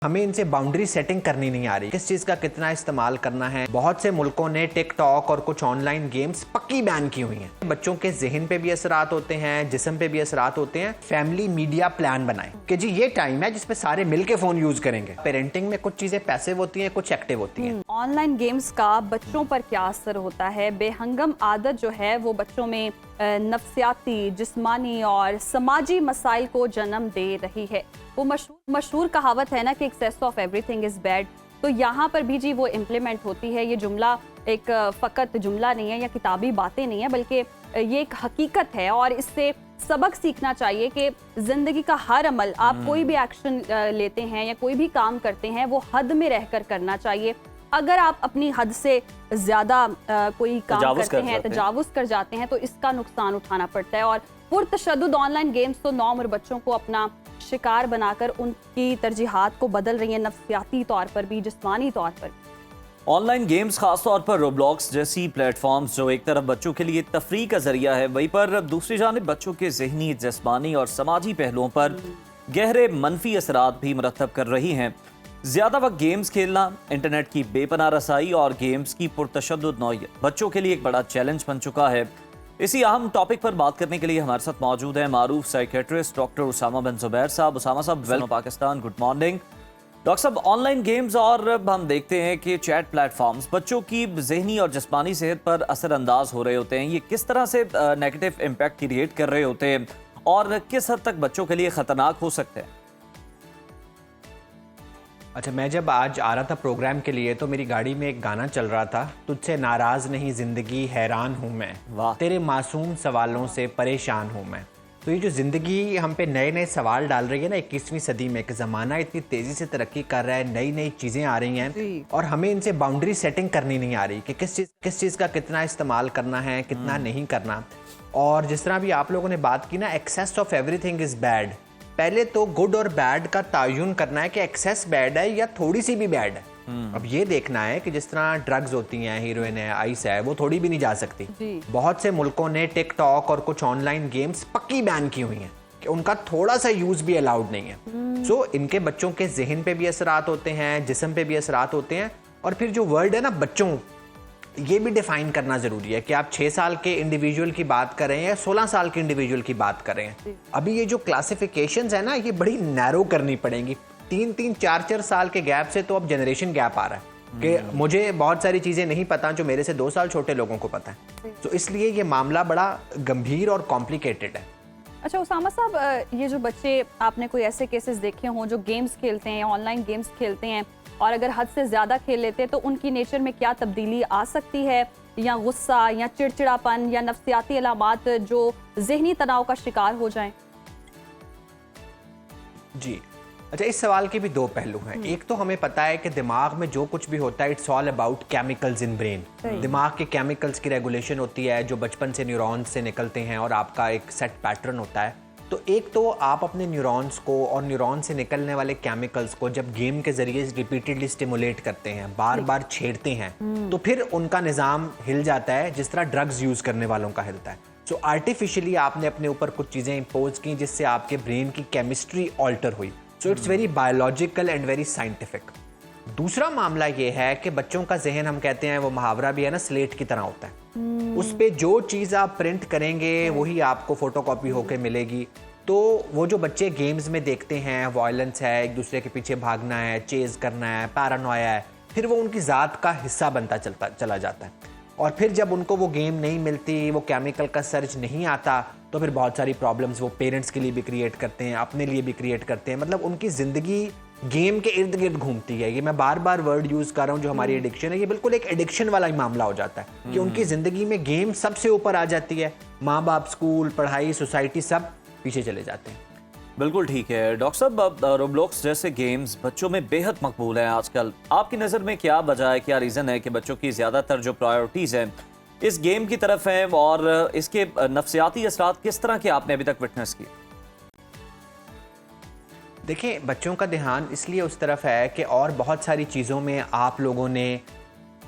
हमें इनसे boundary setting करनी नहीं आ रही, किस चीज का कितना इस्तेमाल करना है। बहुत से मुल्कों ने टिकटॉक और कुछ ऑनलाइन गेम्स पक्की बैन की हुई हैं। बच्चों के जहन पे भी असरात होते हैं, जिस्म पे भी असरात होते हैं। फैमिली मीडिया प्लान बनाएं कि जी ये टाइम है जिसपे सारे मिलके फोन यूज करेंगे। पेरेंटिंग में कुछ चीजें पैसिव होती हैं, कुछ एक्टिव होती हैं। ऑनलाइन गेम्स का बच्चों पर क्या असर होता है? बेहंगम आदत जो है वो बच्चों में नफ्सियाती, जिस्मानी और समाजी मसाइल को जन्म दे रही है। वो मशहूर कहावत है ना कि excess of everything is bad. तो यहाँ पर भी जी वो इम्प्लीमेंट होती है। ये जुमला एक फ़कत जुमला नहीं है या किताबी बातें नहीं है, बल्कि ये एक हकीकत है और इससे सबक सीखना चाहिए कि ज़िंदगी का हर अमल, आप कोई भी एक्शन लेते हैं या कोई भी काम करते हैं, वो हद में रहकर करना चाहिए। अगर आप अपनी हद से ज़्यादा कोई काम करते हैं, तजावुज़ कर जाते हैं, तो इसका नुकसान उठाना पड़ता है। और पुरतशद्दुद ऑनलाइन गेम्स तो नौउम्र बच्चों को अपना शिकार बनाकर उनकी तरजीहात को बदल रही है, नफ्सियाती तौर पर भी, जिस्मानी तौर पर। ऑनलाइन गेम्स खासतौर पर रोब्लॉक्स जैसी प्लेटफॉर्म्स जो एक तरफ बच्चों के लिए तफरीह का जरिया है, वहीं पर दूसरी जानिब बच्चों के जहनी, जिस्मानी और समाजी पहलुओं पर गहरे मनफी असरात भी मरतब कर रही हैं। ज्यादा वक्त गेम्स खेलना, इंटरनेट की बेपनाह रसाई और गेम्स की पुरतशद्दुद नौइयत बच्चों के लिए एक बड़ा चैलेंज बन चुका है। इसी अहम टॉपिक पर बात करने के लिए हमारे साथ मौजूद हैं मारूफ साइकेट्रिस्ट डॉक्टर उसामा बिन जुबैर साहब। उसामा साहब, welcome Pakistan, good morning. Doctor साहब, ऑनलाइन गेम्स और हम देखते हैं कि चैट प्लेटफॉर्म्स बच्चों की जहनी और जिस्मानी सेहत पर असरअंदाज हो रहे होते हैं। ये किस तरह से नेगेटिव इम्पैक्ट क्रिएट कर रहे होते हैं और किस हद तक बच्चों के लिए खतरनाक हो सकते हैं? अच्छा, मैं जब आज आ रहा था प्रोग्राम के लिए तो मेरी गाड़ी में एक गाना चल रहा था, तुझसे नाराज नहीं जिंदगी हैरान हूँ मैं, वाह। तेरे मासूम सवालों से परेशान हूँ मैं। तो ये जो जिंदगी हम पे नए नए सवाल डाल रही है ना 21वीं सदी में, कि ज़माना इतनी तेज़ी से तरक्की कर रहा है, नई नई चीज़ें आ रही हैं और हमें इनसे बाउंड्री सेटिंग करनी नहीं आ रही कि किस चीज़ का कितना इस्तेमाल करना है, कितना नहीं करना। और जिस तरह भी आप लोगों ने बात की ना, excess of everything is bad. पहले तो गुड और बैड का तायुन करना है कि एक्सेस बैड है या थोड़ी सी भी बैड है। अब ये देखना है कि जिस तरह ड्रग्स होती हैं, हीरोइन है, आइस है, वो थोड़ी भी नहीं जा सकती। बहुत से मुल्कों ने टिकटॉक और कुछ ऑनलाइन गेम्स पक्की बैन की हुई हैं कि उनका थोड़ा सा यूज भी अलाउड नहीं है। सो इनके बच्चों के जहन पे भी असरात होते हैं, जिस्म पे भी असरात होते हैं। और फिर जो वर्ड है ना बच्चों, ये भी डिफाइन करना जरूरी है कि आप 6 साल के इंडिविजुअल की बात कर रहे हैं या 16 साल के इंडिविजुअल की बात कर रहे हैं। अभी ये जो क्लासिफिकेशंस है ना, ये बड़ी नैरो करनी पड़ेंगी। 3-3, 4-4 साल के गैप से तो अब जनरेशन गैप आ रहा है कि मुझे बहुत सारी चीजें नहीं पता जो मेरे से 2 साल छोटे लोगों को पता है। तो इसलिए ये मामला बड़ा गंभीर और कॉम्प्लिकेटेड है। अच्छा उसामा साहब, ये जो बच्चे, आपने कोई ऐसे केसेस देखे हों जो गेम्स खेलते हैं, ऑनलाइन गेम्स खेलते हैं और अगर हद से ज़्यादा खेल लेते हैं तो उनकी नेचर में क्या तब्दीली आ सकती है, या गुस्सा या चिड़चिड़ापन या नफ्सियाती अलामात जो जहनी तनाव का शिकार हो जाएं? जी अच्छा, इस सवाल के भी 2 पहलू हैं। एक तो हमें पता है कि दिमाग में जो कुछ भी होता है, it's all about chemicals in brain. दिमाग के केमिकल्स की रेगुलेशन होती है जो बचपन से न्यूरॉन्स से निकलते हैं और आपका एक सेट पैटर्न होता है। तो एक तो आप अपने न्यूरॉन्स को और न्यूरॉन से निकलने वाले केमिकल्स को जब गेम के जरिए रिपीटेडली स्टिमुलेट करते हैं, बार बार छेड़ते हैं, तो फिर उनका निज़ाम हिल जाता है जिस तरह ड्रग्स यूज करने वालों का हिलता है। सो आर्टिफिशियली आपने अपने ऊपर कुछ चीजें इम्पोज की जिससे आपके ब्रेन की केमिस्ट्री ऑल्टर हुई। So it's very biological and very scientific. दूसरा मामला ये है कि बच्चों का जहन, हम कहते हैं, वो मुहावरा भी है ना, स्लेट की तरह होता है। उस पे जो चीज आप प्रिंट करेंगे वही आपको फोटोकॉपी होके मिलेगी। तो वो जो बच्चे गेम्स में देखते हैं, वायलेंस है, एक दूसरे के पीछे भागना है, चेज करना है, पैरानोया है, फिर वो उनकी ज़ात का हिस्सा बनता चला जाता है। और फिर जब उनको वो गेम नहीं मिलती, वो केमिकल का सर्च नहीं आता, तो फिर बहुत सारी प्रॉब्लम्स वो पेरेंट्स के लिए भी क्रिएट करते हैं, अपने लिए भी क्रिएट करते हैं। मतलब उनकी ज़िंदगी गेम के इर्द गिर्द घूमती है। ये मैं बार बार वर्ड यूज़ कर रहा हूँ जो हमारी एडिक्शन है, ये बिल्कुल एक एडिक्शन वाला ही मामला हो जाता है कि उनकी ज़िंदगी में गेम सबसे ऊपर आ जाती है। माँ बाप, स्कूल, पढ़ाई, सोसाइटी सब पीछे चले जाते हैं। बिल्कुल ठीक है। डॉक्टर साहब, रोब्लॉक्स जैसे गेम्स बच्चों में बेहद मकबूल हैं आजकल। आपकी नज़र में क्या वजह है, क्या रीज़न है कि बच्चों की ज़्यादातर जो प्रायोरिटीज़ हैं इस गेम की तरफ हैं और इसके नफ्सियाती असरात किस तरह के आपने अभी तक विटनेस किए? देखिए, बच्चों का ध्यान इसलिए उस तरफ है कि और बहुत सारी चीज़ों में आप लोगों ने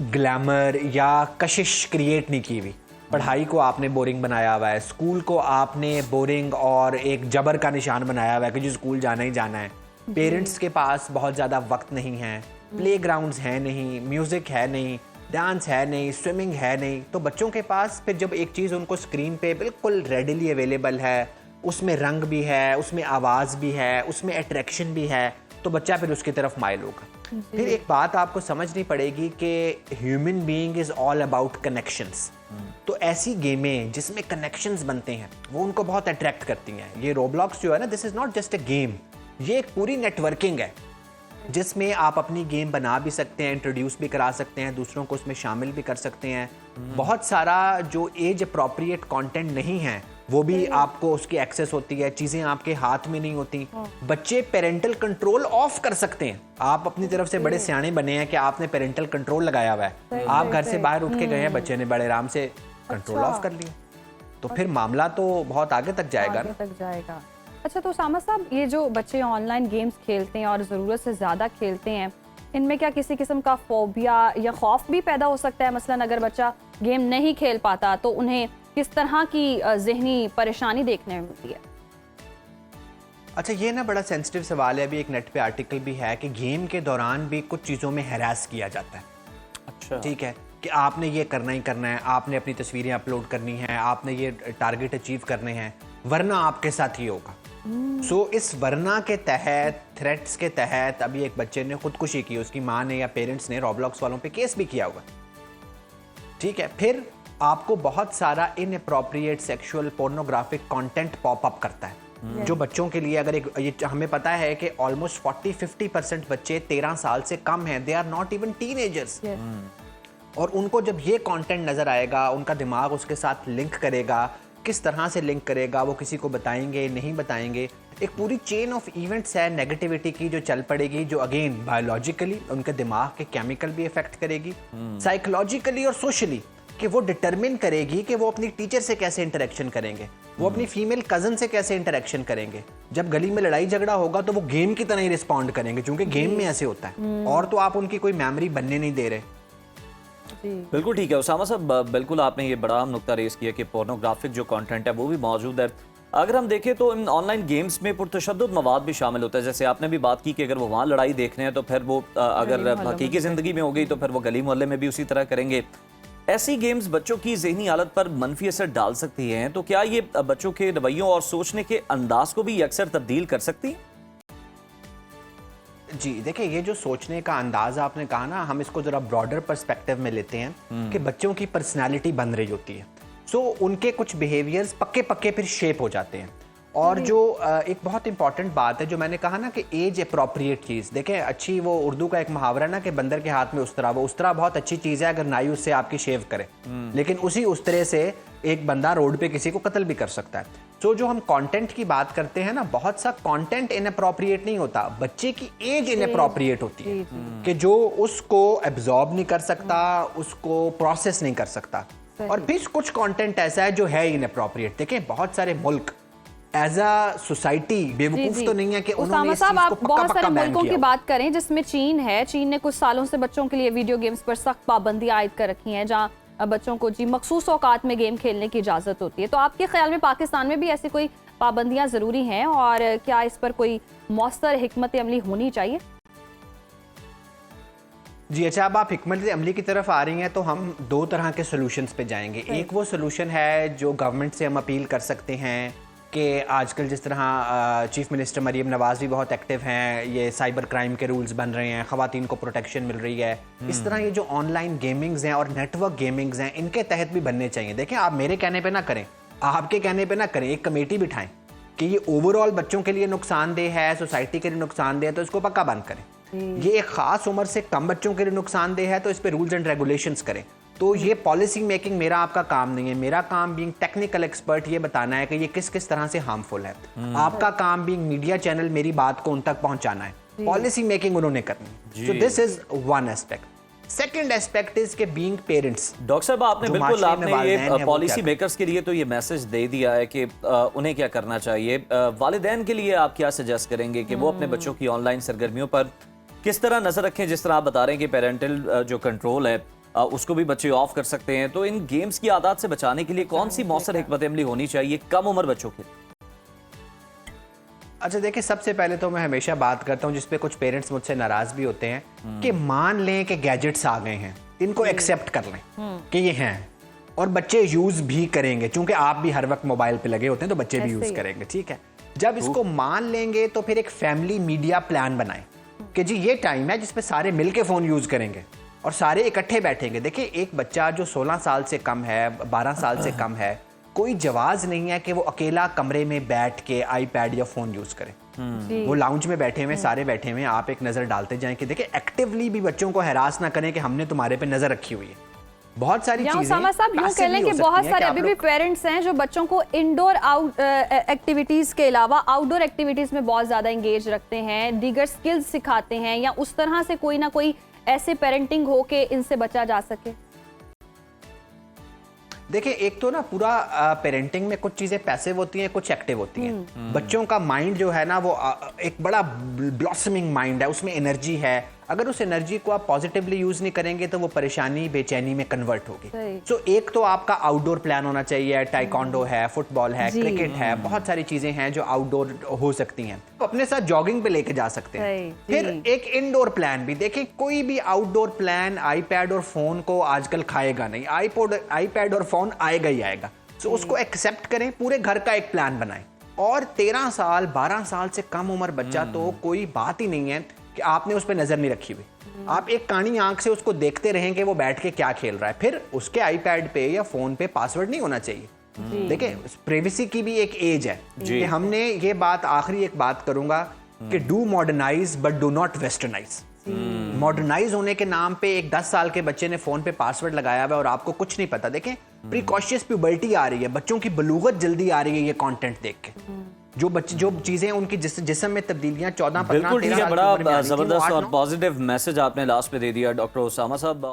ग्लैमर या कशिश क्रिएट नहीं की हुई। पढ़ाई को आपने बोरिंग बनाया हुआ है, स्कूल को आपने बोरिंग और एक जबर का निशान बनाया हुआ है कि जो स्कूल जाना ही जाना है। पेरेंट्स के पास बहुत ज़्यादा वक्त नहीं है, प्लेग्राउंड्स है नहीं, म्यूज़िक है नहीं, डांस है नहीं, स्विमिंग है नहीं, तो बच्चों के पास फिर जब एक चीज़ उनको स्क्रीन पे बिल्कुल रेडिली अवेलेबल है, उसमें रंग भी है, उसमें आवाज़ भी है, उसमें अट्रैक्शन भी है, तो बच्चा फिर उसकी तरफ माइल होगा। फिर एक बात आपको समझनी पड़ेगी कि human being is all about connections. तो ऐसी गेमें जिसमें कनेक्शंस बनते हैं वो उनको बहुत अट्रैक्ट करती हैं। ये रोब्लॉक्स जो है ना, this is not just a game, ये एक पूरी नेटवर्किंग है जिसमें आप अपनी गेम बना भी सकते हैं, इंट्रोड्यूस भी करा सकते हैं, दूसरों को उसमें शामिल भी कर सकते हैं। बहुत सारा जो एज अप्रोप्रिएट कंटेंट नहीं है वो भी आपको उसकी एक्सेस होती है, चीज़ें आपके हाथ में नहीं होती। बच्चे पेरेंटल कंट्रोल ऑफ कर सकते हैं। आप अपनी तरफ से बड़े सियाने बने हैं कि आपने पेरेंटल कंट्रोल लगाया हुआ है, आप घर से बाहर उठ के गए हैं, बच्चे ने बड़े आराम से कंट्रोल ऑफ कर लिया, तो फिर मामला तो बहुत आगे तक जाएगा ना। अच्छा, तो उसामा साहब, ये जो बच्चे ऑनलाइन गेम्स खेलते हैं और ज़रूरत से ज़्यादा खेलते हैं, इनमें क्या किसी किस्म का फोबिया या खौफ भी पैदा हो सकता है? मसलन अगर बच्चा गेम नहीं खेल पाता तो उन्हें किस तरह की ज़हनी परेशानी देखने में मिलती है? अच्छा, ये ना बड़ा सेंसिटिव सवाल है। अभी एक नेट पे आर्टिकल भी है कि गेम के दौरान भी कुछ चीज़ों में हैरास किया जाता है। अच्छा, ठीक है, कि आपने ये करना ही करना है, आपने अपनी तस्वीरें अपलोड करनी है, आपने ये टारगेट अचीव करने हैं, वरना आपके साथ ये होगा। सो इस वरना के तहत, थ्रेट्स के तहत अभी एक बच्चे ने खुदकुशी की, उसकी माँ ने या पेरेंट्स ने रॉब्लॉक्स वालों पे केस भी किया हुआ। ठीक है, फिर आपको बहुत सारा inappropriate sexual pornographic content pop up करता है जो बच्चों के लिए, अगर ये हमें पता है कि ऑलमोस्ट 40-50% बच्चे 13 साल से कम हैं, they are not even teenagers. और उनको जब ये कंटेंट नजर आएगा, उनका दिमाग उसके साथ लिंक करेगा। किस तरह से लिंक करेगा, वो किसी को बताएंगे नहीं बताएंगे, एक पूरी चेन ऑफ इवेंट्स है नेगेटिविटी की जो चल पड़ेगी, जो अगेन बायोलॉजिकली उनके दिमाग के केमिकल भी इफेक्ट करेगी, साइकोलॉजिकली और सोशली, कि वो डिटरमिन करेगी कि वो अपनी टीचर से कैसे इंटरेक्शन करेंगे, वो अपनी फीमेल कजन से कैसे इंटरेक्शन करेंगे। जब गली में लड़ाई झगड़ा होगा तो वो गेम की तरह ही रिस्पॉन्ड करेंगे, क्योंकि गेम में ऐसे होता है, और तो आप उनकी कोई मेमोरी बनने नहीं दे रहे। बिल्कुल ठीक है उसामा साहब, बिल्कुल आपने ये बड़ा नुक्ता रेस किया कि पोर्नोग्राफिक जो कंटेंट है वो भी मौजूद है। अगर हम देखें तो इन ऑनलाइन गेम्स में पुरतशद्दुद मवाद भी शामिल होता है। जैसे आपने भी बात की कि अगर वो वहाँ लड़ाई देख रहे हैं तो फिर वो अगर हकीकी ज़िंदगी में हो गई तो फिर वो गली मोहल्ले में भी उसी तरह करेंगे। ऐसी गेम्स बच्चों की ज़हनी हालत पर मनफी असर डाल सकती हैं, तो क्या ये बच्चों के रवैयों और सोचने के अंदाज को भी अक्सर तब्दील कर सकती हैं? जी देखिए, ये जो सोचने का अंदाज आपने कहा ना, हम इसको जरा ब्रॉडर पर्सपेक्टिव में लेते हैं कि बच्चों की पर्सनालिटी बन रही होती है। सो उनके कुछ बिहेवियर्स पक्के पक्के फिर शेप हो जाते हैं। और जो एक बहुत इंपॉर्टेंट बात है जो मैंने कहा ना कि एज अप्रोप्रिएट चीज़, देखें अच्छी, वो उर्दू का एक मुहावरा ना कि बंदर के हाथ में उस्तरा, वो उस्तरा बहुत अच्छी चीज़ है अगर नाई उससे आपकी शेव करे, लेकिन उसी उस्तरे से एक बंदा रोड पे किसी को कत्ल भी कर सकता है। तो जो हम कंटेंट की बात करते हैं ना, बहुत सा कंटेंट इनअप्रोप्रिएट नहीं होता, बच्चे की एज इनअप्रोप्रिएट होती है कि जो उसको एब्जॉर्ब नहीं कर सकता, उसको प्रोसेस नहीं कर सकता। और फिर कुछ कंटेंट ऐसा है जो है इनअप्रोप्रिएट। देखें, बहुत सारे मुल्क एज अ सोसाइटी बेवकूफ तो नहीं है कि उन्होंने इस चीज को आप बहुत सारे बैन मुल्कों किया। की बात करें जिसमें चीन है। चीन ने कुछ सालों से बच्चों के लिए वीडियो गेम्स पर सख्त पाबंदी आयद कर रखी है, जहां बच्चों को जी मखसूस औकात में गेम खेलने की इजाजत होती है। तो आपके ख्याल में पाकिस्तान में भी ऐसी कोई पाबंदियां जरूरी हैं, और क्या इस पर कोई मौसर हिकमत अमली होनी चाहिए? जी अच्छा, अब आप हिकमत अमली की तरफ आ रही हैं तो हम दो तरह के सोल्यूशंस पे जाएंगे। एक वो सोल्यूशन है जो गवर्नमेंट से हम अपील कर सकते हैं कि आजकल जिस तरह चीफ मिनिस्टर मरीम नवाज भी बहुत एक्टिव हैं, ये साइबर क्राइम के रूल्स बन रहे हैं, ख़वातीन को प्रोटेक्शन मिल रही है, इस तरह ये जो ऑनलाइन गेमिंग्स हैं और नेटवर्क गेमिंग्स हैं, इनके तहत भी बनने चाहिए। देखें, आप मेरे कहने पे ना करें, आपके कहने पे ना करें, एक कमेटी बिठाएं कि ये ओवरऑल बच्चों के लिए नुकसानदेह है, सोसाइटी के लिए नुकसानदेह है, तो इसको पक्का बंद करें। ये एक खास उम्र से कम बच्चों के लिए नुकसानदेह है तो इस पे रूल्स एंड रेगुलेशंस करें। तो ये पॉलिसी मेकिंग मेरा आपका काम नहीं है। मेरा काम बीइंग टेक्निकल एक्सपर्ट ये बताना है कि ये किस किस तरह से हार्मफुल है। आपका काम बीइंग मीडिया चैनल मेरी बात को उन तक पहुंचाना है, पॉलिसी मेकिंग उन्होंने करनी। So this is one aspect. Second aspect is के बीइंग पेरेंट्स। डॉक्टर साहब, आपने बिल्कुल आपने ये पॉलिसी मेकर्स के लिए तो ये मैसेज दे दिया है कि उन्हें क्या करना चाहिए। वालिदैन के लिए आप क्या सजेस्ट करेंगे कि वो अपने बच्चों की ऑनलाइन सरगर्मियों पर किस तरह नजर रखें? जिस तरह आप बता रहे हैं कि पेरेंटल जो कंट्रोल है उसको भी बच्चे ऑफ कर सकते हैं, तो इन गेम्स की आदत से बचाने के लिए कौन सी मौसर हिकमत अमली होनी चाहिए कम उम्र बच्चों के? अच्छा देखिए, सबसे पहले तो मैं हमेशा बात करता हूँ जिसपे कुछ पेरेंट्स मुझसे नाराज भी होते हैं कि मान लें कि गैजेट्स आ गए हैं, इनको एक्सेप्ट कर लें कि ये हैं और बच्चे यूज भी करेंगे, क्योंकि आप भी हर वक्त मोबाइल पे लगे होते हैं तो बच्चे भी यूज करेंगे, ठीक है। जब इसको मान लेंगे तो फिर एक फैमिली मीडिया प्लान बनाएं कि जी ये टाइम है जिसपे सारे मिलके फोन यूज करेंगे और सारे इकट्ठे बैठेंगे। देखिए, एक बच्चा जो 16 साल से कम है, 12 साल से कम है, कोई जवाज नहीं है कि वो अकेला कमरे में बैठ के आईपैड या फोन यूज करे। वो लाउंज में बैठे हुए, सारे बैठे हुए, आप एक नजर डालते जाएं कि देखिए एक्टिवली भी बच्चों को हैरास ना करें कि हमने तुम्हारे पे नजर रखी हुई है। बहुत सारी चीजें उसामा साहब यूं कह लें कि बहुत सारे अभी भी पेरेंट्स हैं जो बच्चों को इंडोर आउट एक्टिविटीज के अलावा आउटडोर एक्टिविटीज में बहुत ज्यादा एंगेज रखते हैं, दीगर स्किल्स सिखाते हैं, या उस तरह से कोई ना कोई ऐसे पेरेंटिंग हो कि इनसे बचा जा सके। देखिए, एक तो ना पूरा पेरेंटिंग में कुछ चीजें पैसिव होती हैं, कुछ एक्टिव होती हैं। बच्चों का माइंड जो है ना वो एक बड़ा ब्लॉसमिंग माइंड है, उसमें एनर्जी है। अगर उस एनर्जी को आप पॉजिटिवली यूज नहीं करेंगे तो वो परेशानी बेचैनी में कन्वर्ट होगी। सो एक तो आपका आउटडोर प्लान होना चाहिए, टाइकोंडो है, फुटबॉल है, क्रिकेट है, बहुत सारी चीजें हैं जो आउटडोर हो सकती हैं। अपने साथ जॉगिंग पे लेके जा सकते हैं। फिर एक इंडोर प्लान भी देखिए, कोई भी आउटडोर प्लान आईपैड और फोन को आजकल खाएगा नहीं। आईपैड और फोन आएगा ही आएगा। सो उसको एक्सेप्ट करें, पूरे घर का एक प्लान बनाएं। और 13 साल 12 साल से कम उम्र बच्चा तो कोई बात ही नहीं है कि आपने उस पर नजर नहीं रखी हुई। आप एक कानी आंख से उसको देखते रहें कि वो बैठ के क्या खेल रहा है। फिर उसके आईपैड पे या फोन पे पासवर्ड नहीं होना चाहिए। देखिए, प्राइवेसी की भी एक एज है कि हमने ये बात, आखिरी एक बात करूंगा कि do modernise but do not westernise. Modernise होने के नाम पे एक 10 साल के बच्चे ने फोन पे पासवर्ड लगाया हुआ है और आपको कुछ नहीं पता। देखें, प्रिकॉशियस प्यूबर्टी आ रही है, बच्चों की बलूगत जल्दी आ रही है ये कंटेंट देख के। जो चीजें उनकी जिस्म में तब्दीलियां 14 15 बिल्कुल ठीक है, बड़ा जबरदस्त और पॉजिटिव मैसेज आपने लास्ट पे दे दिया डॉक्टर उसामा साहब।